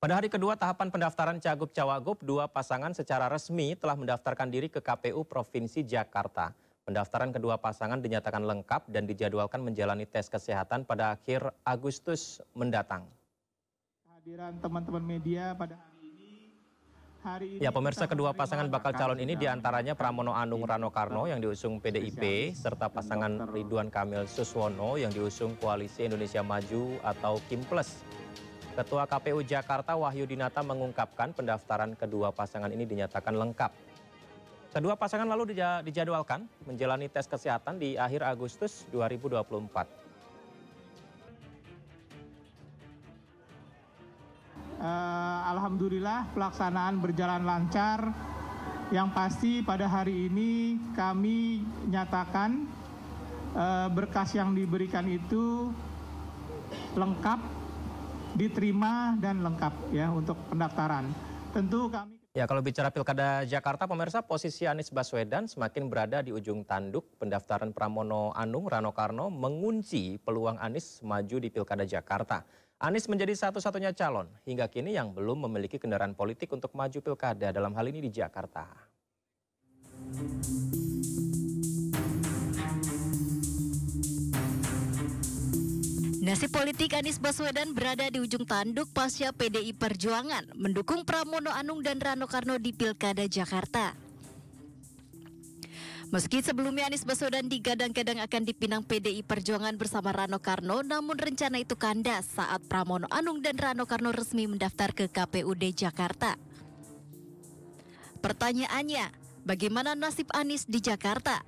Pada hari kedua tahapan pendaftaran Cagup-Cawagup, dua pasangan secara resmi telah mendaftarkan diri ke KPU Provinsi Jakarta. Pendaftaran kedua pasangan dinyatakan lengkap dan dijadwalkan menjalani tes kesehatan pada akhir Agustus mendatang. Kehadiran teman-teman media pada hari ini. Ya, pemirsa, kedua pasangan bakal calon ini diantaranya Pramono Anung Rano Karno yang diusung PDIP, serta pasangan Ridwan Kamil Suswono yang diusung Koalisi Indonesia Maju atau KIMPLES. Ketua KPU Jakarta Wahyu Dinata mengungkapkan pendaftaran kedua pasangan ini dinyatakan lengkap. Kedua pasangan lalu dijadwalkan menjalani tes kesehatan di akhir Agustus 2024. Alhamdulillah pelaksanaan berjalan lancar. Yang pasti pada hari ini kami nyatakan berkas yang diberikan itu lengkap, diterima dan lengkap ya untuk pendaftaran. Tentu kami... Ya, kalau bicara Pilkada Jakarta, pemirsa, posisi Anies Baswedan semakin berada di ujung tanduk. Pendaftaran Pramono Anung Rano Karno mengunci peluang Anies maju di Pilkada Jakarta. Anies menjadi satu-satunya calon hingga kini yang belum memiliki kendaraan politik untuk maju Pilkada, dalam hal ini di Jakarta. Nasib politik Anies Baswedan berada di ujung tanduk pasca PDI Perjuangan mendukung Pramono Anung dan Rano Karno di Pilkada Jakarta. Meski sebelumnya Anies Baswedan digadang-gadang akan dipinang PDI Perjuangan bersama Rano Karno, namun rencana itu kandas saat Pramono Anung dan Rano Karno resmi mendaftar ke KPUD Jakarta. Pertanyaannya, bagaimana nasib Anies di Jakarta?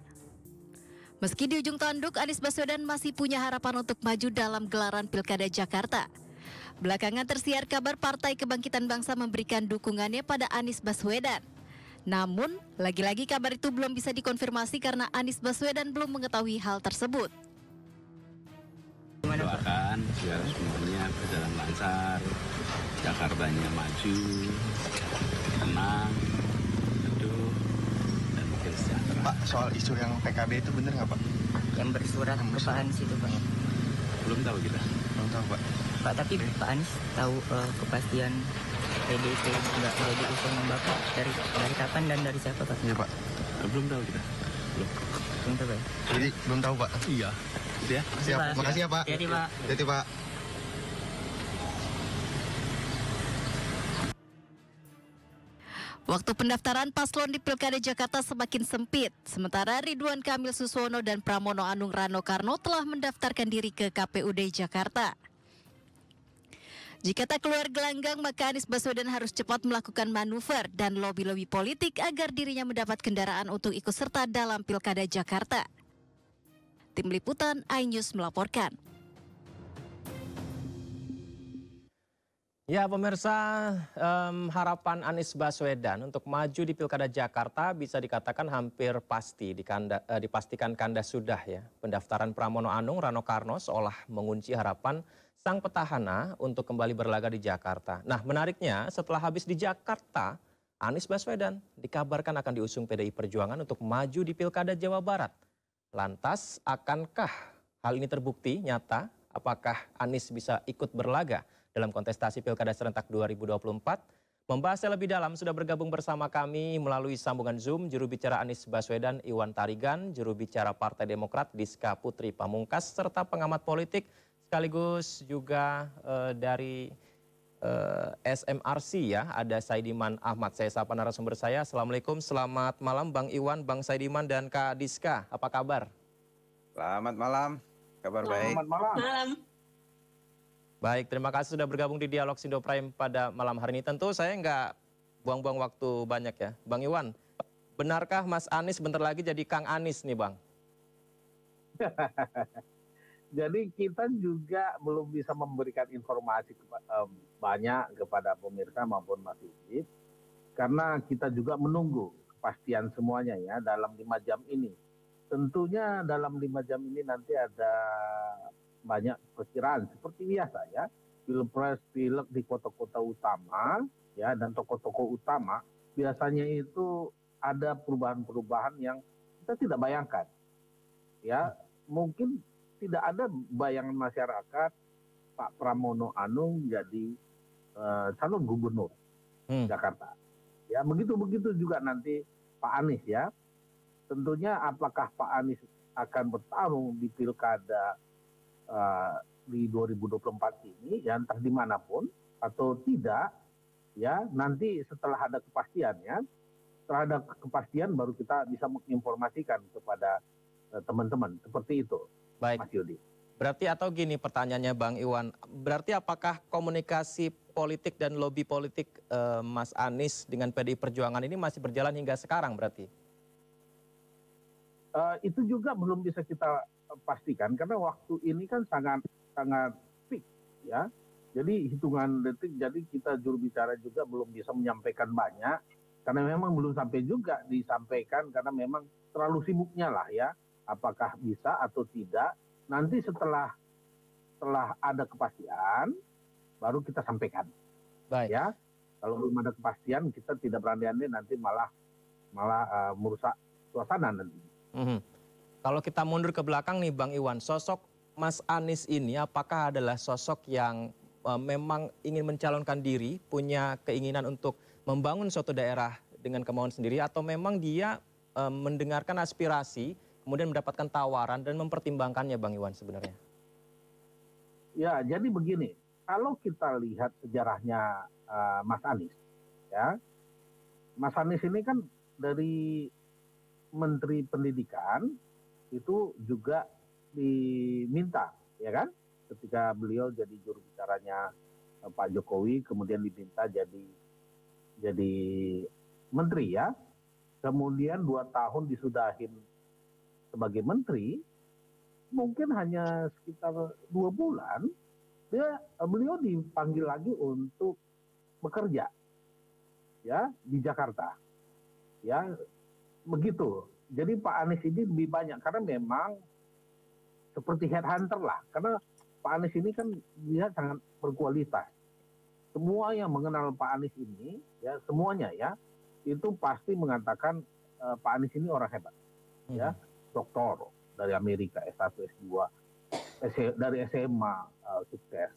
Meski di ujung tanduk, Anies Baswedan masih punya harapan untuk maju dalam gelaran Pilkada Jakarta. Belakangan tersiar kabar Partai Kebangkitan Bangsa memberikan dukungannya pada Anies Baswedan. Namun, lagi-lagi kabar itu belum bisa dikonfirmasi karena Anies Baswedan belum mengetahui hal tersebut. Doakan biar semuanya berjalan lancar, Jakartanya maju, tenang, teduh, dan mungkin sejahtera. Pak, soal isu yang PKB itu benar nggak Pak? Yang bersurat ke Pak Anies itu Pak? Belum tahu kita. Belum tahu Pak. Pak, tapi Pak Anies tahu kepastian PDIP nggak jadi diusung Bapak dari kapan dan dari siapa Pak? Iya Pak. Belum tahu kita. Belum tahu Pak. Jadi belum tahu Pak. Iya. Gitu ya. Siap. Makasih ya Pak. Jadi Pak. Jadi Pak. Waktu pendaftaran paslon di Pilkada Jakarta semakin sempit, sementara Ridwan Kamil Suswono dan Pramono Anung Rano Karno telah mendaftarkan diri ke KPUD Jakarta. Jika tak keluar gelanggang, maka Anies Baswedan harus cepat melakukan manuver dan lobi-lobi politik agar dirinya mendapat kendaraan untuk ikut serta dalam Pilkada Jakarta. Tim Liputan iNews melaporkan. Ya, pemirsa, harapan Anies Baswedan untuk maju di Pilkada Jakarta bisa dikatakan hampir pasti dipastikan kandas sudah ya. Pendaftaran Pramono Anung Rano Karno seolah mengunci harapan sang petahana untuk kembali berlaga di Jakarta. Nah, menariknya setelah habis di Jakarta, Anies Baswedan dikabarkan akan diusung PDI Perjuangan untuk maju di Pilkada Jawa Barat. Lantas, akankah hal ini terbukti nyata? Apakah Anies bisa ikut berlaga dalam kontestasi Pilkada Serentak 2024? Membahasnya lebih dalam sudah bergabung bersama kami melalui sambungan Zoom juru bicara Anies Baswedan Iwan Tarigan, juru bicara Partai Demokrat Diska Putri Pamungkas, serta pengamat politik sekaligus juga dari SMRC ya, ada Saidiman Ahmad. Saya sapa narasumber saya. Assalamualaikum, selamat malam Bang Iwan, Bang Saidiman dan Kak Diska. Apa kabar? Selamat malam. Kabar baik. Selamat malam. Baik, terima kasih sudah bergabung di Dialog Sindo Prime pada malam hari ini. Tentu saya nggak buang-buang waktu banyak ya. Bang Iwan, benarkah Mas Anies bentar lagi jadi Kang Anies nih Bang? Jadi kita juga belum bisa memberikan informasi banyak kepada pemirsa maupun Mas Idit. Karena kita juga menunggu kepastian semuanya ya dalam 5 jam ini. Tentunya dalam 5 jam ini nanti ada banyak perkiraan seperti biasa ya, pilpres pilek di kota-kota utama ya dan tokoh-tokoh utama biasanya itu ada perubahan-perubahan yang kita tidak bayangkan ya. Mungkin tidak ada bayangan masyarakat Pak Pramono Anung jadi calon gubernur Jakarta. Ya, begitu juga nanti Pak Anies ya. Tentunya apakah Pak Anies akan bertarung di pilkada di 2024 ini, ya entah dimanapun atau tidak, ya nanti setelah ada kepastian ya, setelah ada kepastian baru kita bisa menginformasikan kepada teman-teman seperti itu. Baik. Mas Yudi. Berarti atau gini pertanyaannya Bang Iwan, berarti apakah komunikasi politik dan lobby politik Mas Anies dengan PDI Perjuangan ini masih berjalan hingga sekarang berarti? Itu juga belum bisa kita pastikan karena waktu ini kan sangat peak ya. Jadi hitungan detik, jadi kita juru bicara juga belum bisa menyampaikan banyak karena memang belum sampai juga disampaikan karena memang terlalu sibuknya lah ya. Apakah bisa atau tidak? Nanti setelah ada kepastian baru kita sampaikan. Baik. Ya. Kalau belum ada kepastian kita tidak berandai-andai nanti malah merusak suasana nanti. Kalau kita mundur ke belakang nih Bang Iwan, sosok Mas Anies ini apakah adalah sosok yang memang ingin mencalonkan diri, punya keinginan untuk membangun suatu daerah dengan kemauan sendiri, atau memang dia mendengarkan aspirasi, kemudian mendapatkan tawaran dan mempertimbangkannya Bang Iwan sebenarnya? Ya, jadi begini, kalau kita lihat sejarahnya Mas Anies, ya, Mas Anies ini kan dari Menteri Pendidikan itu juga diminta, ya kan? Ketika beliau jadi juru bicaranya Pak Jokowi, kemudian diminta jadi menteri ya. Kemudian 2 tahun disudahin sebagai menteri, mungkin hanya sekitar 2 bulan, beliau dipanggil lagi untuk bekerja, ya di Jakarta, ya. Begitu. Jadi Pak Anies ini lebih banyak karena memang seperti headhunter lah. Karena Pak Anies ini kan dia sangat berkualitas. Semua yang mengenal Pak Anies ini, ya semuanya ya, itu pasti mengatakan Pak Anies ini orang hebat. Ya, doktor dari Amerika, S1, S2, dari SMA sukses.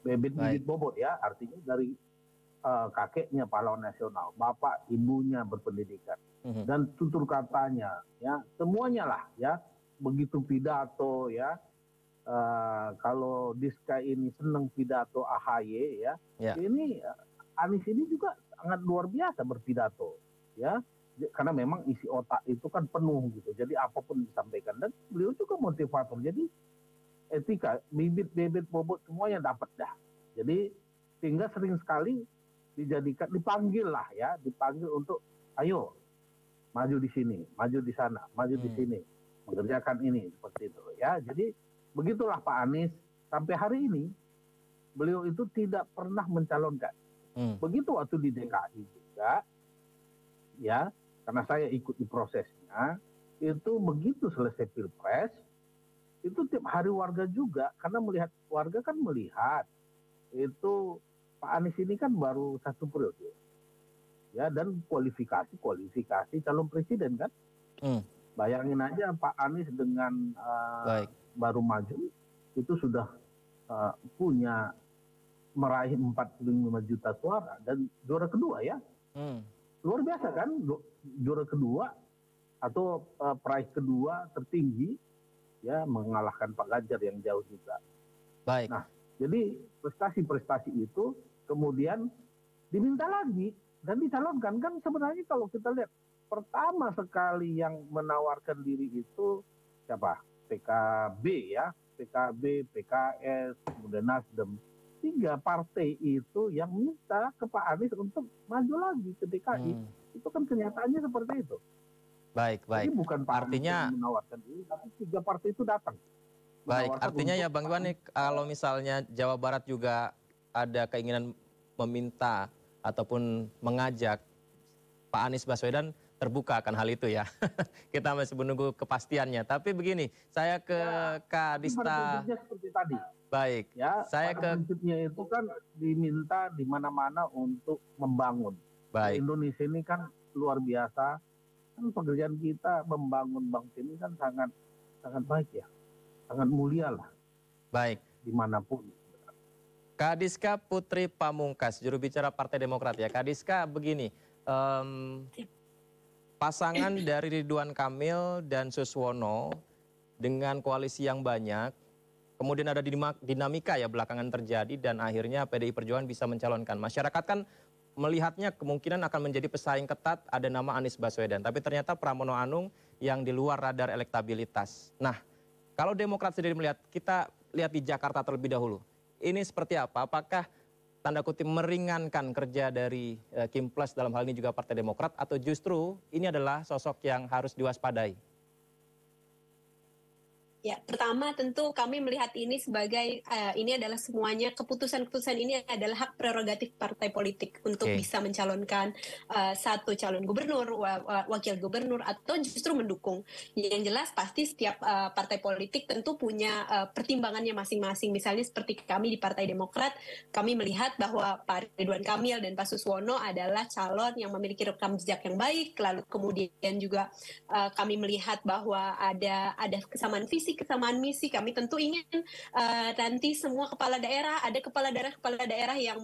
Bibit bobot ya, artinya dari kakeknya pahlawan nasional, bapak ibunya berpendidikan. Dan tutur katanya ya semuanya lah ya, begitu pidato ya, kalau Diska ini senang pidato AHY ya, ini Anies ini juga sangat luar biasa berpidato ya, karena memang isi otak itu kan penuh gitu, jadi apapun disampaikan, dan beliau juga motivator, jadi etika bibit bobot semuanya dapat dah. Jadi sehingga sering sekali dipanggil lah ya, dipanggil untuk ayo maju di sini, maju di sana, maju di sini, mengerjakan ini, seperti itu ya. Jadi begitulah Pak Anies sampai hari ini, beliau itu tidak pernah mencalonkan. Begitu waktu di DKI juga, ya, karena saya ikut di prosesnya, itu begitu selesai Pilpres, itu tiap hari warga juga, karena warga kan melihat, itu Pak Anies ini kan baru 1 periode. Ya, dan kualifikasi calon presiden kan. Bayangin aja Pak Anies dengan baru maju itu sudah meraih 45 juta suara dan juara kedua ya. Luar biasa kan, juara kedua atau peraih kedua tertinggi ya, mengalahkan Pak Ganjar yang jauh juga. Baik. Nah, jadi prestasi-prestasi itu kemudian diminta lagi dan dicalonkan. Kan sebenarnya kalau kita lihat pertama sekali yang menawarkan diri itu siapa? PKB ya, PKB, PKS, kemudian Nasdem. 3 partai itu yang minta ke Pak Anies untuk maju lagi ke DKI. Itu kan kenyataannya seperti itu. Baik. Jadi bukan Pak Anies yang menawarkan diri, tapi 3 partai itu datang. Baik, artinya ya Bang Iwan, kalau misalnya Jawa Barat juga ada keinginan meminta ataupun mengajak, Pak Anies Baswedan terbuka akan hal itu ya. Kita masih menunggu kepastiannya. Tapi begini, saya ke Kadista. Seperti tadi. Baik. Ya, saya ke prinsipnya itu kan diminta di mana-mana untuk membangun. Baik. Indonesia ini kan luar biasa. Kan pekerjaan kita membangun bangsa ini kan sangat baik ya. Sangat mulia lah. Baik. Dimanapun. Kadiska Putri Pamungkas, juru bicara Partai Demokrat ya. Kadiska, begini, pasangan dari Ridwan Kamil dan Suswono dengan koalisi yang banyak, kemudian ada dinamika ya belakangan terjadi dan akhirnya PDI Perjuangan bisa mencalonkan. Masyarakat kan melihatnya kemungkinan akan menjadi pesaing ketat, ada nama Anies Baswedan. Tapi ternyata Pramono Anung yang di luar radar elektabilitas. Nah, kalau Demokrat sendiri melihat, kita lihat di Jakarta terlebih dahulu. Ini seperti apa? Apakah tanda kutip meringankan kerja dari Kim Plus dalam hal ini juga Partai Demokrat, atau justru ini adalah sosok yang harus diwaspadai? Ya, pertama tentu kami melihat ini sebagai ini adalah semuanya keputusan-keputusan ini adalah hak prerogatif partai politik untuk bisa mencalonkan satu calon gubernur, wakil gubernur atau justru mendukung. Yang jelas pasti setiap partai politik tentu punya pertimbangannya masing-masing. Misalnya seperti kami di Partai Demokrat, kami melihat bahwa Pak Ridwan Kamil dan Pak Suswono adalah calon yang memiliki rekam jejak yang baik. Lalu kemudian juga kami melihat bahwa ada kesamaan visi, kesamaan misi. Kami tentu ingin nanti semua kepala daerah yang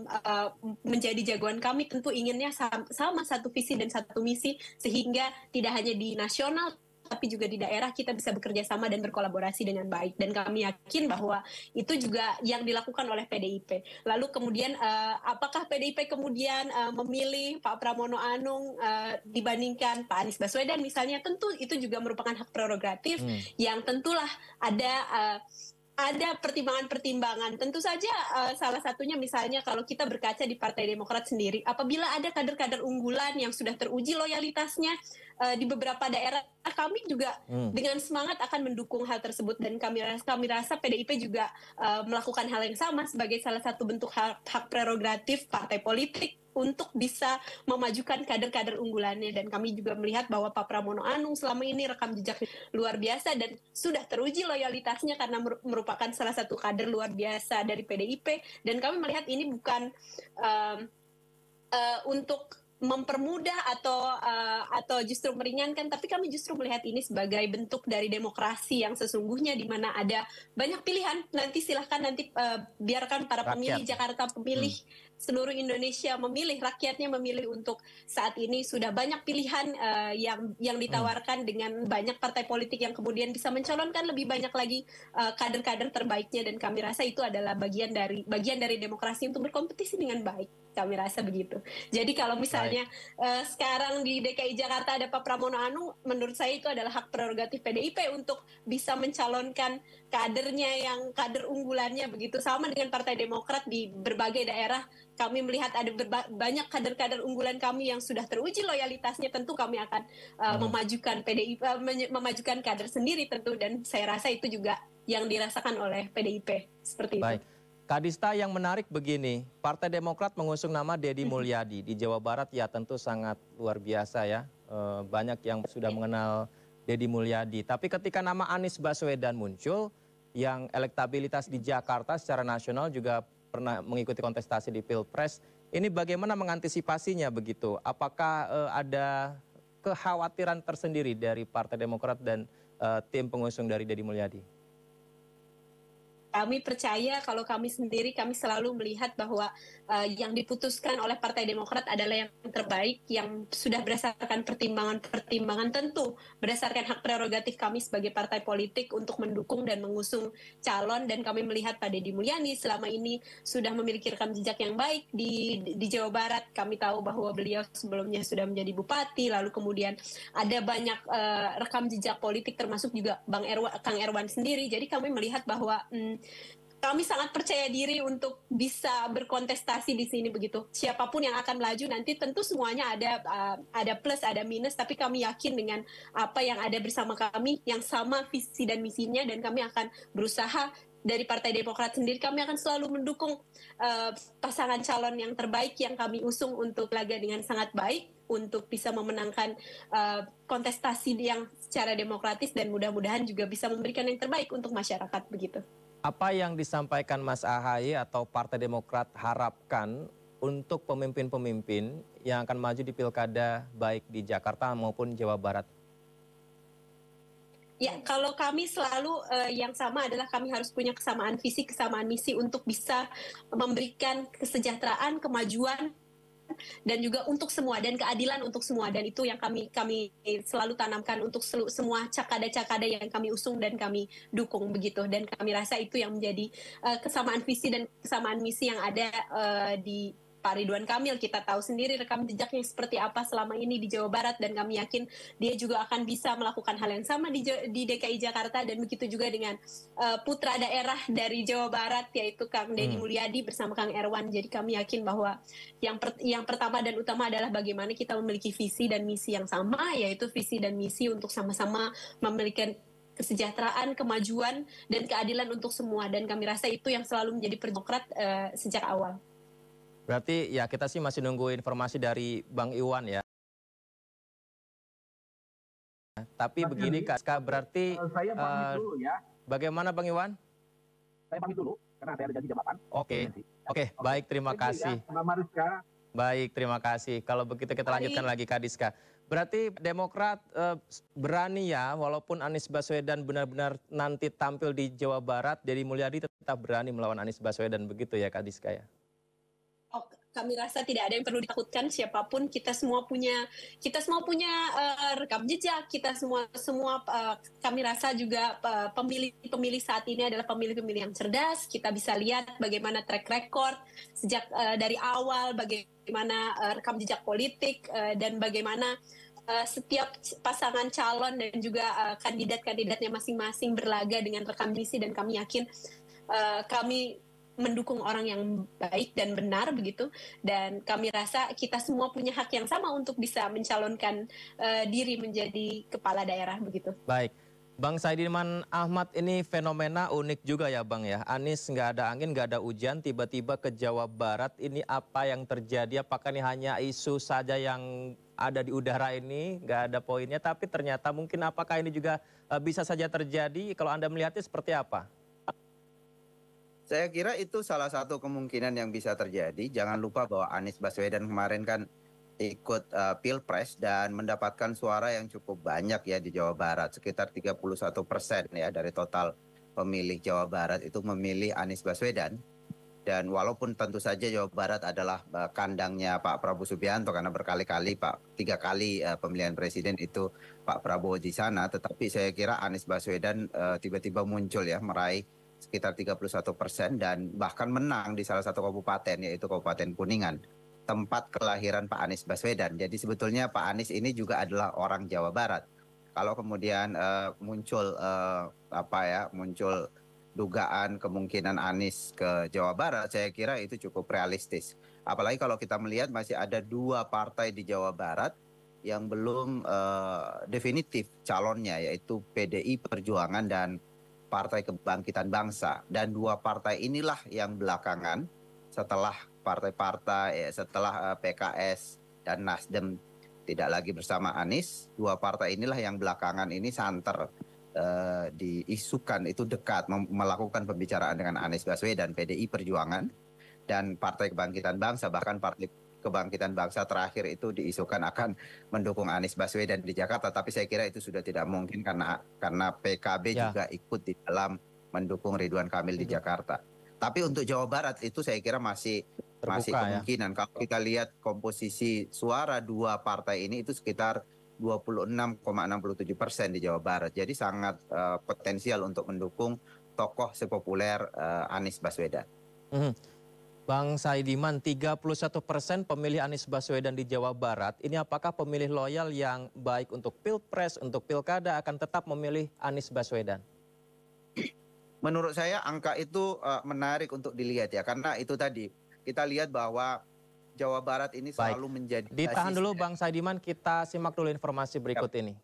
menjadi jagoan kami tentu inginnya sama satu visi dan satu misi, sehingga tidak hanya di nasional tapi juga di daerah kita bisa bekerja sama dan berkolaborasi dengan baik. Dan kami yakin bahwa itu juga yang dilakukan oleh PDIP. Lalu kemudian apakah PDIP kemudian memilih Pak Pramono Anung dibandingkan Pak Anies Baswedan misalnya, tentu itu juga merupakan hak prerogatif yang tentulah ada pertimbangan-pertimbangan. Tentu saja salah satunya misalnya kalau kita berkaca di Partai Demokrat sendiri, apabila ada kader-kader unggulan yang sudah teruji loyalitasnya di beberapa daerah, kami juga dengan semangat akan mendukung hal tersebut. Dan kami rasa PDIP juga melakukan hal yang sama sebagai salah satu bentuk hak prerogatif partai politik untuk bisa memajukan kader-kader unggulannya. Dan kami juga melihat bahwa Pak Pramono Anung selama ini rekam jejak luar biasa dan sudah teruji loyalitasnya karena merupakan salah satu kader luar biasa dari PDIP. Dan kami melihat ini bukan untuk mempermudah atau justru meringankan, tapi kami justru melihat ini sebagai bentuk dari demokrasi yang sesungguhnya, di mana ada banyak pilihan. Nanti silahkan biarkan para pemilih Jakarta, pemilih seluruh Indonesia memilih, rakyatnya memilih. Untuk saat ini sudah banyak pilihan yang ditawarkan dengan banyak partai politik yang kemudian bisa mencalonkan lebih banyak lagi kader-kader terbaiknya. Dan kami rasa itu adalah bagian dari demokrasi untuk berkompetisi dengan baik. Kami rasa begitu. Jadi kalau misalnya sekarang di DKI Jakarta ada Pak Pramono Anung, menurut saya itu adalah hak prerogatif PDIP untuk bisa mencalonkan kadernya yang kader unggulannya begitu. Sama dengan Partai Demokrat di berbagai daerah, kami melihat ada banyak kader-kader unggulan kami yang sudah teruji loyalitasnya. Tentu kami akan memajukan PDIP, memajukan kader sendiri tentu, dan saya rasa itu juga yang dirasakan oleh PDIP seperti itu. Kadista, yang menarik begini, Partai Demokrat mengusung nama Deddy Mulyadi. Di Jawa Barat ya tentu sangat luar biasa ya, banyak yang sudah mengenal Deddy Mulyadi. Tapi ketika nama Anies Baswedan muncul, yang elektabilitas di Jakarta secara nasional juga pernah mengikuti kontestasi di Pilpres, ini bagaimana mengantisipasinya begitu? Apakah ada kekhawatiran tersendiri dari Partai Demokrat dan tim pengusung dari Deddy Mulyadi? Kami percaya, kalau kami sendiri, kami selalu melihat bahwa yang diputuskan oleh Partai Demokrat adalah yang terbaik, yang sudah berdasarkan pertimbangan tentu, berdasarkan hak prerogatif kami sebagai partai politik untuk mendukung dan mengusung calon. Dan kami melihat Pak Deddy Mulyadi selama ini sudah memiliki rekam jejak yang baik di Jawa Barat. Kami tahu bahwa beliau sebelumnya sudah menjadi bupati, lalu kemudian ada banyak rekam jejak politik, termasuk juga Kang Erwan sendiri. Jadi kami melihat bahwa kami sangat percaya diri untuk bisa berkontestasi di sini begitu. Siapapun yang akan melaju nanti tentu semuanya ada plus, ada minus, tapi kami yakin dengan apa yang ada bersama kami, yang sama visi dan misinya, dan kami akan berusaha dari Partai Demokrat sendiri, kami akan selalu mendukung pasangan calon yang terbaik yang kami usung untuk laga dengan sangat baik, untuk bisa memenangkan kontestasi yang secara demokratis, dan mudah-mudahan juga bisa memberikan yang terbaik untuk masyarakat begitu. Apa yang disampaikan Mas AHY atau Partai Demokrat harapkan untuk pemimpin-pemimpin yang akan maju di pilkada baik di Jakarta maupun Jawa Barat? Ya, kalau kami selalu yang sama adalah kami harus punya kesamaan visi, kesamaan misi untuk bisa memberikan kesejahteraan, kemajuan, dan juga untuk semua, dan keadilan untuk semua. Dan itu yang kami selalu tanamkan untuk semua cakada-cakada yang kami usung dan kami dukung begitu. Dan kami rasa itu yang menjadi kesamaan visi dan kesamaan misi yang ada di Pak Ridwan Kamil. Kita tahu sendiri rekam jejaknya seperti apa selama ini di Jawa Barat, dan kami yakin dia juga akan bisa melakukan hal yang sama di DKI Jakarta, dan begitu juga dengan putra daerah dari Jawa Barat yaitu Kang Deddy Mulyadi bersama Kang Erwan. Jadi kami yakin bahwa yang pertama dan utama adalah bagaimana kita memiliki visi dan misi yang sama, yaitu visi dan misi untuk sama-sama memberikan kesejahteraan, kemajuan, dan keadilan untuk semua. Dan kami rasa itu yang selalu menjadi Demokrat sejak awal. Berarti ya kita sih masih nunggu informasi dari Bang Iwan ya. Tapi begini Kak, berarti saya pamit dulu ya. Bagaimana Bang Iwan? Saya pamit dulu karena saya ada janji jam 8. Oke, baik, terima kasih. Mariska. Baik, terima kasih. Kalau begitu kita lanjutkan lagi Kak Diska. Berarti Demokrat berani ya, walaupun Anies Baswedan benar-benar nanti tampil di Jawa Barat, Deddy Mulyadi tetap berani melawan Anies Baswedan, begitu ya Kak Diska ya? Oh, kami rasa tidak ada yang perlu ditakutkan siapapun. Kita semua punya rekam jejak. Kita semua kami rasa juga pemilih saat ini adalah pemilih-pemilih yang cerdas. Kita bisa lihat bagaimana track record sejak dari awal, bagaimana rekam jejak politik, dan bagaimana setiap pasangan calon dan juga kandidat-kandidatnya masing-masing berlaga dengan rekam misi, dan kami yakin kami mendukung orang yang baik dan benar begitu, dan kami rasa kita semua punya hak yang sama untuk bisa mencalonkan diri menjadi kepala daerah begitu. Baik, Bang Saidiman Ahmad, ini fenomena unik juga ya Bang ya. Anies nggak ada angin, nggak ada hujan, tiba-tiba ke Jawa Barat. Ini apa yang terjadi? Apakah ini hanya isu saja yang ada di udara ini, nggak ada poinnya, tapi ternyata mungkin apakah ini juga bisa saja terjadi? Kalau Anda melihatnya seperti apa? Saya kira itu salah satu kemungkinan yang bisa terjadi. Jangan lupa bahwa Anies Baswedan kemarin kan ikut Pilpres dan mendapatkan suara yang cukup banyak ya di Jawa Barat. Sekitar 31% ya dari total pemilih Jawa Barat itu memilih Anies Baswedan. Dan walaupun tentu saja Jawa Barat adalah kandangnya Pak Prabowo Subianto karena berkali-kali 3 kali pemilihan presiden itu Pak Prabowo di sana. Tetapi saya kira Anies Baswedan tiba-tiba muncul ya, meraih sekitar 31% dan bahkan menang di salah satu kabupaten, yaitu Kabupaten Kuningan, tempat kelahiran Pak Anies Baswedan. Jadi sebetulnya Pak Anies ini juga adalah orang Jawa Barat. Kalau kemudian muncul dugaan kemungkinan Anies ke Jawa Barat, saya kira itu cukup realistis. Apalagi kalau kita melihat masih ada 2 partai di Jawa Barat yang belum definitif calonnya, yaitu PDI Perjuangan dan Partai Kebangkitan Bangsa. Dan 2 partai inilah yang belakangan setelah partai-partai, setelah PKS dan Nasdem tidak lagi bersama Anies, 2 partai inilah yang belakangan ini santer diisukan itu dekat melakukan pembicaraan dengan Anies Baswedan, PDI Perjuangan dan Partai Kebangkitan Bangsa. Bahkan Partai Kebangkitan Bangsa terakhir itu diisukan akan mendukung Anies Baswedan di Jakarta, tapi saya kira itu sudah tidak mungkin karena PKB juga ikut di dalam mendukung Ridwan Kamil di Jakarta. Tapi untuk Jawa Barat itu saya kira masih kemungkinan. Kalau kita lihat komposisi suara 2 partai ini itu sekitar 26,67% di Jawa Barat. Jadi sangat potensial untuk mendukung tokoh sepopuler Anies Baswedan. Bang Saidiman, 31% pemilih Anies Baswedan di Jawa Barat, ini apakah pemilih loyal yang baik untuk Pilpres, untuk Pilkada akan tetap memilih Anies Baswedan? Menurut saya angka itu menarik untuk dilihat ya, karena itu tadi kita lihat bahwa Jawa Barat ini selalu menjadi... Ditahan dulu Bang Saidiman, kita simak dulu informasi berikut ini.